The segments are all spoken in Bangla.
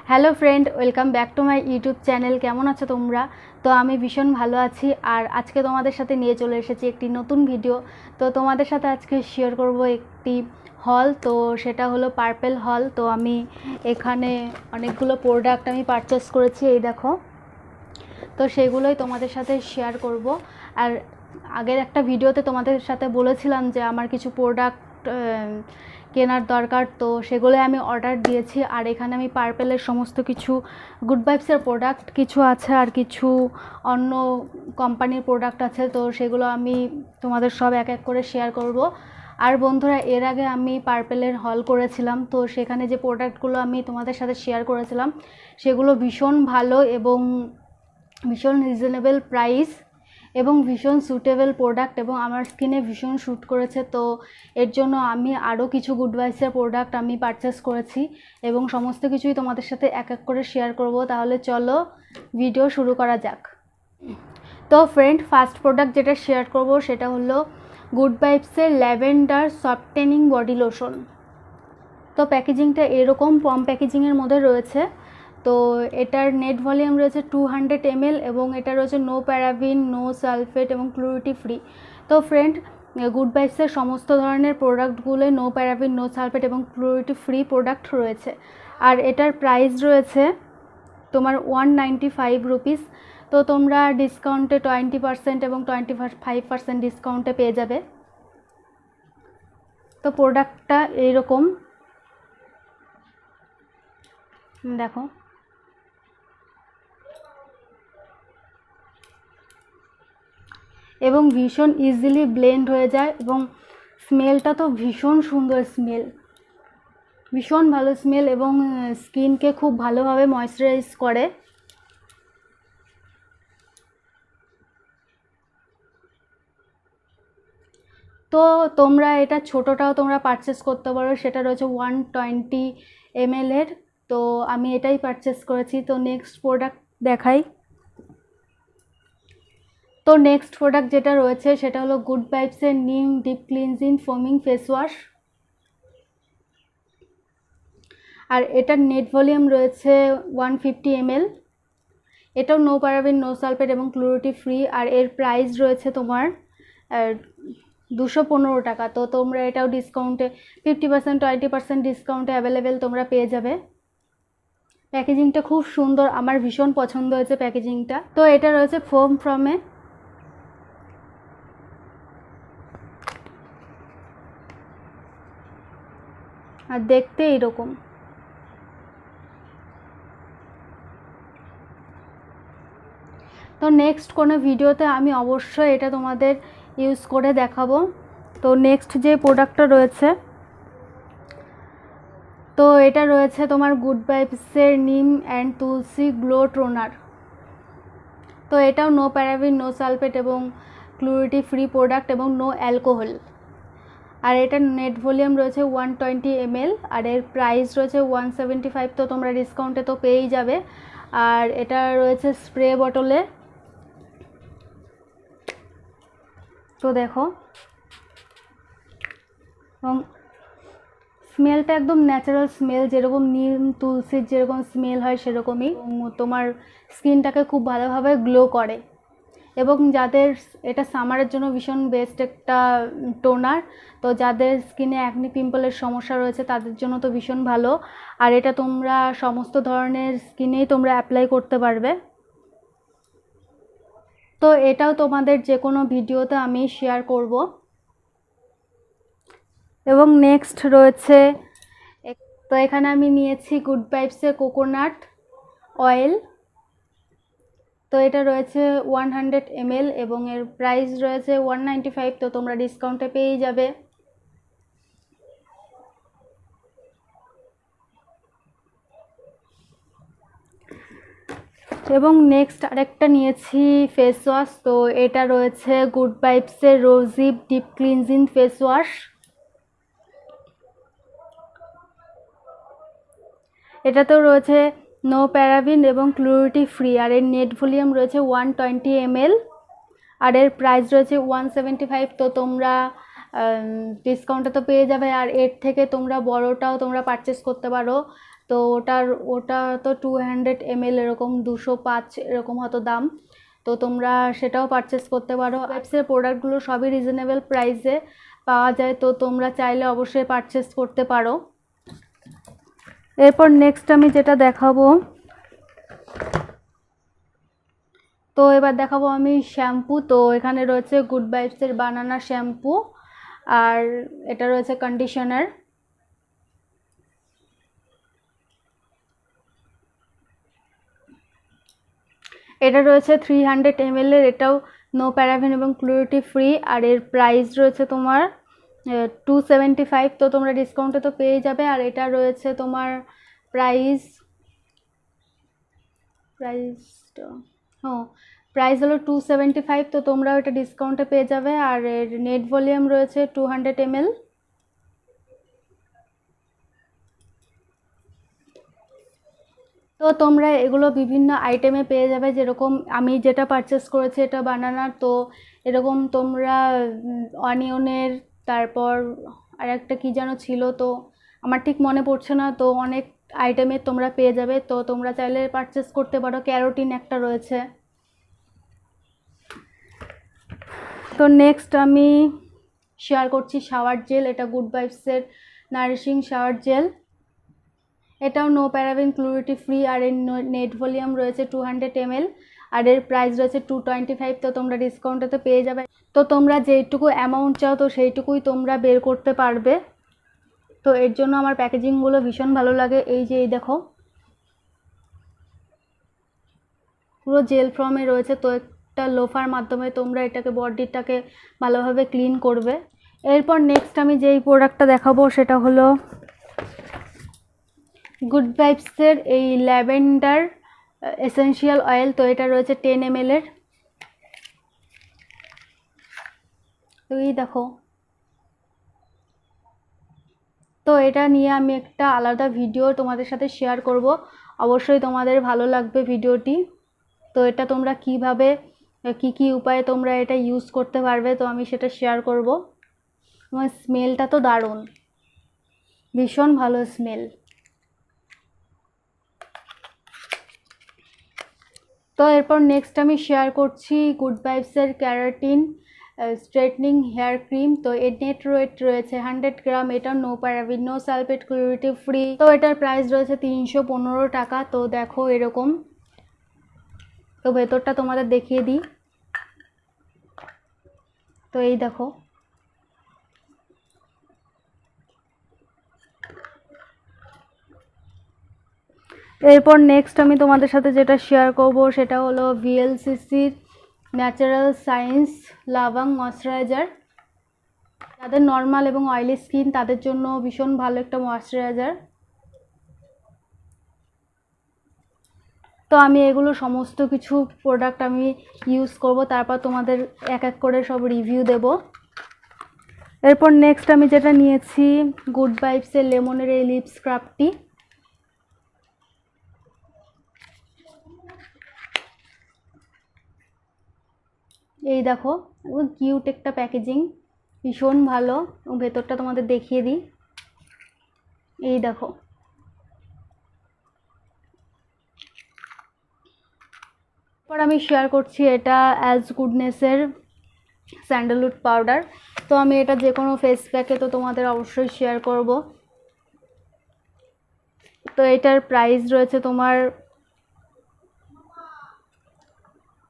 Hello friend, welcome back to my YouTube channel. কেমন আছো তোমরা? তো আমি ভীষণ ভালো আছি। আর আজকে তোমাদের সাথে নিয়ে চলে এসেছি একটি নতুন ভিডিও। তো তোমাদের সাথে আজকে শেয়ার করব একটি হল। তো সেটা হলো পার্পেল হল। তো আমি এখানে অনেকগুলো প্রোডাক্ট আমি পারচেস করেছি, এই দেখো। তো সেগুলোই তোমাদের সাথে শেয়ার করব। আর আগের একটা ভিডিওতে তোমাদের সাথে বলেছিলাম যে আমার কিছু প্রোডাক্ট কেনার দরকার, তো সেগুলো আমি অর্ডার দিয়েছি। আর এখানে আমি পার্পেলের সমস্ত কিছু গুড ভাইবসের প্রোডাক্ট কিছু আছে, আর কিছু অন্য কোম্পানির প্রোডাক্ট আছে। তো সেগুলো আমি তোমাদের সব এক এক করে শেয়ার করব। আর বন্ধুরা, এর আগে আমি পার্পেলের হল করেছিলাম, তো সেখানে যে প্রোডাক্টগুলো আমি তোমাদের সাথে শেয়ার করেছিলাম সেগুলো ভীষণ ভালো এবং ভীষণ রিজনেবল প্রাইস এবং ভীষণ সুটেবল প্রোডাক্ট এবং আমার স্কিনে ভীষণ শ্যুট করেছে। তো এর জন্য আমি আরও কিছু গুড ভাইবসের প্রোডাক্ট আমি পারচেস করেছি এবং সমস্ত কিছুই তোমাদের সাথে এক এক করে শেয়ার করব। তাহলে চলো ভিডিও শুরু করা যাক। তো ফ্রেন্ড, ফার্স্ট প্রোডাক্ট যেটা শেয়ার করব সেটা হলো গুড ভাইবসের ল্যাভেন্ডার সফটেনিং বডি লোশন। তো প্যাকেজিংটা এরকম পম প্যাকেজিংয়ের মধ্যে রয়েছে। তো এটার নেট ভলিউম রয়েছে 200 ml এবং এটা রয়েছে নো প্যারাবিন, নো সালফেট এবং ক্লোরিটি ফ্রি। তো ফ্রেন্ড, গুড ভাইবসের সমস্ত ধরনের প্রোডাক্টগুলোই নো প্যারাবিন, নো সালফেট এবং ক্লোরিটি ফ্রি প্রোডাক্ট রয়েছে। আর এটার প্রাইস রয়েছে তোমার 195 রুপিস। তো তোমরা ডিসকাউন্টে 20% এবং 25% ডিসকাউন্টে পেয়ে যাবে। তো প্রোডাক্টটা এইরকম দেখো। এবং ভীষণ ইজিলি ব্লেন্ড হয়ে যায় এবং স্মেলটা তো ভীষণ সুন্দর স্মেল, ভীষণ ভালো স্মেল এবং স্কিনকে খুব ভালোভাবে ময়শ্চারাইজ করে। তো তোমরা এটা ছোটোটাও তোমরা পারচেস করতে পারো, সেটা রয়েছে 120 ml এর। তো আমি এটাই পারচেস করেছি। তো নেক্সট প্রোডাক্ট দেখাই। তো নেক্সট প্রোডাক্ট যেটা রয়েছে সেটা হলো গুড ভাইবসের neem deep cleansing foaming face wash. আর এটার নেট ভলিউম রয়েছে 150 ml। এটাও নো প্যারাবিন, নো সালফেট এবং ক্লোরিটি ফ্রি। আর এর প্রাইস রয়েছে তোমার 215 টাকা। তো তোমরা এটাও ডিসকাউন্টে 50% 20% ডিসকাউন্টে অ্যাভেলেবেল তোমরা পেয়ে যাবে। প্যাকেজিংটা খুব সুন্দর, আমার ভীষণ পছন্দ হয়েছে প্যাকেজিংটা। তো এটা রয়েছে ফোম ফ্রমে। আর দেখতে এইরকম। তো নেক্সট কোনো ভিডিওতে আমি অবশ্যই এটা তোমাদের ইউজ করে দেখাবো। তো নেক্সট যে প্রোডাক্টটা রয়েছে, তো এটা রয়েছে তোমার গুড ভাইবসের নিম অ্যান্ড তুলসী গ্লো টোনার। তো এটাও নো প্যারাবিন, নো সালফেট এবং ক্লোরিটি ফ্রি প্রোডাক্ট এবং নো অ্যালকোহল। আর এটার নেট ভলিউম রয়েছে 120 ml। আর এর প্রাইস রয়েছে 175। তো তোমরা ডিসকাউন্টে তো পেয়েই যাবে। আর এটা রয়েছে স্প্রে বটলে। তো দেখো, এবং স্মেলটা একদম ন্যাচারাল স্মেল, যেরকম নিম তুলসীর যেরকম স্মেল হয় সেরকমই। তোমার স্কিনটাকে খুব ভালোভাবে গ্লো করে। এবং যাদের, এটা সামারের জন্য ভীষণ বেস্ট একটা টোনার। তো যাদের স্কিনে অ্যাকনি পিম্পলের সমস্যা রয়েছে তাদের জন্য তো ভীষণ ভালো। আর এটা তোমরা সমস্ত ধরনের স্কিনেই তোমরা অ্যাপ্লাই করতে পারবে। তো এটাও তোমাদের যে কোনো ভিডিওতে আমি শেয়ার করব। এবং নেক্সট রয়েছে, তো এখানে আমি নিয়েছি গুড ভাইবসের কোকোনাট অয়েল। তো এটা রয়েছে 100 ml এবং এর প্রাইস রয়েছে 195। তো তোমরা ডিসকাউন্টে পেয়ে যাবে। এবং নেক্সট আরেকটা নিয়েছি ফেস ওয়াশ। তো এটা রয়েছে গুড ভাইবসের রোজি ডিপ ক্লিনজিং ফেস ওয়াশ। এটাতেও রয়েছে নো প্যারাবিন এবং ক্লোরিটি ফ্রি। আর এর নেট ভলিউম রয়েছে 120 ml। আর এর প্রাইস রয়েছে 175। তো তোমরা ডিসকাউন্টে তো পেয়ে যাবে। আর এর থেকে তোমরা বড়টাও তোমরা পারচেস করতে পারো। তো ওটা তো 200 ml এরকম 205 এরকম হয়তো দাম। তো তোমরা সেটাও পারচেস করতে পারো। ওয়েবসের প্রোডাক্টগুলো সবই রিজনেবল প্রাইসে পাওয়া যায়, তো তোমরা চাইলে অবশ্যই পারচেস করতে পারো। এরপর নেক্সট আমি যেটা দেখাবো, তো এবার দেখাবো আমি শ্যাম্পু। তো এখানে রয়েছে গুড ভাইবসের বানানা শ্যাম্পু, আর এটা রয়েছে কন্ডিশনার। এটা রয়েছে 300 ml এর, এটাও নো প্যারাবেন এবং ক্লোরিটি ফ্রি, আর এর প্রাইস রয়েছে তোমার 275। তো তোমরা ডিসকাউন্টে তো পেয়ে যাবে। আর এটা রয়েছে তোমার প্রাইস হলো 275, তো তোমরা ওটা ডিসকাউন্টে পেয়ে যাবে। আর এর নেট ভলিউম রয়েছে 200 ml। তো তোমরা এগুলো বিভিন্ন আইটেমে পেয়ে যাবে, যেরকম আমি যেটা পারচেস করেছি এটা বানানার, তো এরকম তোমরা অনিয়নের, তারপর আর একটা কী যেন ছিল, তো আমার ঠিক মনে পড়ছে না। তো অনেক আইটেমে তোমরা পেয়ে যাবে, তো তোমরা চাইলে পারচেস করতে পারো। ক্যারোটিন একটা রয়েছে। তো নেক্সট আমি শেয়ার করছি শাওয়ার জেল। এটা গুড ভাইবসের নারিশিং শাওয়ার জেল, এটাও নো প্যারাবেন ক্লোরিটি ফ্রি, আর এর নেট ভলিউম রয়েছে 200 ml, আর এর প্রাইস রয়েছে 225। তো তোমরা ডিসকাউন্টে তো পেয়ে যাবে। তো তোমরা যেটুকু অ্যামাউন্ট চাও তো সেইটুকুই তোমরা বের করতে পারবে। তো এর জন্য আমার প্যাকেজিংগুলো ভীষণ ভালো লাগে। এই যে এই দেখো, পুরো জেল ফর্মে রয়েছে। তো একটা লোফার মাধ্যমে তোমরা এটাকে বডিটাকে ভালোভাবে ক্লিন করবে। এরপর নেক্সট আমি যেই প্রোডাক্টটা দেখাবো সেটা হলো গুড ভাইবসের এই ল্যাভেন্ডার এসেনশিয়াল অয়েল। তো এটা রয়েছে 10 ml এর। তো এই দেখো, তো এটা নিয়ে আমি একটা আলাদা ভিডিও তোমাদের সাথে শেয়ার করব, অবশ্যই তোমাদের ভালো লাগবে ভিডিওটি। তো এটা তোমরা কিভাবে কি উপায়ে তোমরা এটা ইউজ করতে পারবে, তো আমি সেটা শেয়ার করব। আমার স্মেলটা তো দারুণ, ভীষণ ভালো স্মেল। তো এরপর নেক্সট আমি শেয়ার করছি গুড ভাইবসের ক্যারাটিন স্ট্রেটনিং হেয়ার ক্রিম। তো এর নেট ওয়েট রয়েছে 100 গ্রাম। এটা নো প্যারাবিন, নো সালফেট, ক্লোরিটি ফ্রি। তো এটার প্রাইস রয়েছে 315 টাকা। তো দেখো এরকম, তো ভেতরটা তোমাদের দেখিয়ে দিই। তো এই দেখো, এরপর নেক্সট আমি তোমাদের সাথে যেটা শেয়ার করব সেটা হলো ভিএলসিসির ন্যাচারাল সায়েন্স লাভাং ময়শ্চারাইজার। যাদের নর্মাল এবং অয়েলি স্কিন তাদের জন্য ভীষণ ভালো একটা ময়শ্চারাইজার। তো আমি এগুলো সমস্ত কিছু প্রোডাক্ট আমি ইউজ করব, তারপর তোমাদের এক এক করে সব রিভিউ দেব। এরপর নেক্সট আমি যেটা নিয়েছি গুড ভাইবসের লেমনের এই লিপ স্ক্রাবটি। এই দেখো, কিউট একটা প্যাকেজিং, ভীষণ ভালো। ভেতরটা তোমাদের দেখিয়ে দিই। এই দেখো, এরপর আমি শেয়ার করছি এটা অ্যাজ গুডনেসের স্যান্ডেলউড পাউডার। তো আমি এটা যে কোনো ফেস প্যাকে তো তোমাদের অবশ্যই শেয়ার করব। তো এটার প্রাইস রয়েছে তোমার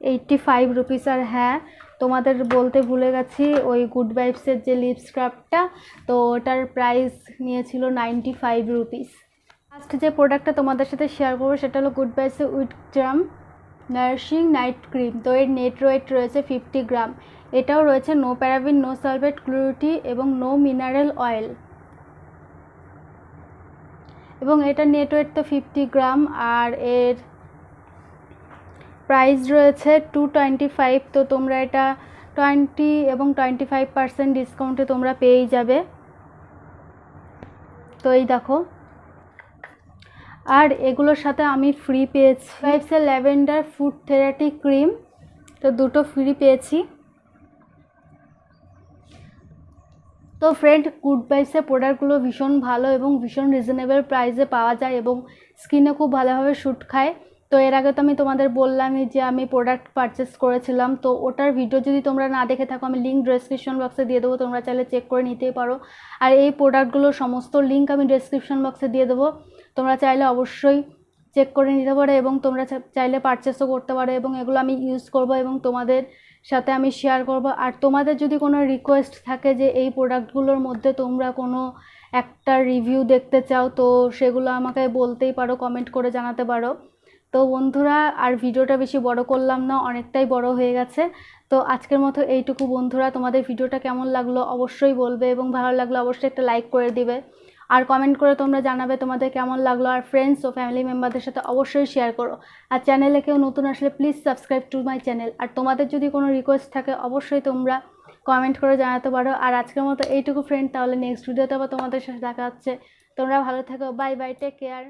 85 রুপিস। আর হ্যাঁ, তোমাদের বলতে ভুলে গেছি, ওই গুড ভাইবসের যে লিপ স্ক্রাবটা, তো ওটার প্রাইস নিয়েছিল 95 রুপিস। ফার্স্ট যে প্রোডাক্টটা তোমাদের সাথে শেয়ার করবো সেটা হলো গুড ভাইবসের উইথড্রাম নারিশিং নাইট ক্রিম। তো এর নেট ওয়েট রয়েছে 50 গ্রাম। এটাও রয়েছে নো প্যারাবিন, নো সালফেট, ক্লোরিটি এবং নো মিনারেল অয়েল, এবং এটার নেট ওয়েট তো 50 গ্রাম। আর এর প্রাইস রয়েছে 225। তো তোমরা এটা 20 এবং 25% ডিসকাউন্টে তোমরা পেয়েই যাবে। তো এই দেখো, আর এগুলোর সাথে আমি ফ্রি পেয়েছি ভাইবসের ল্যাভেন্ডার ফুড থেরাপি ক্রিম। তো দুটো ফ্রি পেয়েছি। তো তো ফ্রেন্ড, গুড ভাইবসের প্রোডাক্টগুলো ভীষণ ভালো এবং ভীষণ রিজনেবল প্রাইসে পাওয়া যায় এবং স্কিনে খুব ভালোভাবে শ্যুট খায়। তো এর আগে তো আমি তোমাদের বললামই যে আমি প্রোডাক্ট পারচেস করেছিলাম, তো ওটার ভিডিও যদি তোমরা না দেখে থাকো আমি লিঙ্ক ডেসক্রিপশন বক্সে দিয়ে দেবো, তোমরা চাইলে চেক করে নিতেই পারো। আর এই প্রোডাক্টগুলোর সমস্ত লিঙ্ক আমি ডেসক্রিপশন বক্সে দিয়ে দেবো, তোমরা চাইলে অবশ্যই চেক করে নিতে পারো এবং তোমরা চাইলে পারচেসও করতে পারো। এবং এগুলো আমি ইউজ করব এবং তোমাদের সাথে আমি শেয়ার করব। আর তোমাদের যদি কোনো রিকোয়েস্ট থাকে যে এই প্রোডাক্টগুলোর মধ্যে তোমরা কোনো একটা রিভিউ দেখতে চাও, তো সেগুলো আমাকে বলতেই পারো, কমেন্ট করে জানাতে পারো। তো বন্ধুরা, আর ভিডিওটা বেশি বড় করলাম না, অনেকটাই বড় হয়ে গেছে। তো আজকের মতো এইটুকু বন্ধুরা, তোমাদের ভিডিওটা কেমন লাগলো অবশ্যই বলবে এবং ভালো লাগলো অবশ্যই একটা লাইক করে দিবে আর কমেন্ট করে তোমরা জানাবে তোমাদের কেমন লাগলো। আর ফ্রেন্ডস ও ফ্যামিলি মেম্বারদের সাথে অবশ্যই শেয়ার করো। আর চ্যানেলে কেউ নতুন আসলে please subscribe to my channel. আর তোমাদের যদি কোনো রিকোয়েস্ট থাকে অবশ্যই তোমরা কমেন্ট করে জানাতে পারো। আর আজকের মতো এইটুকু ফ্রেন্ড, তাহলে নেক্সট ভিডিওতে আবার তোমাদের সাথে দেখা হচ্ছে। তোমরা ভালো থাকো, বাই বাই, টেক কেয়ার।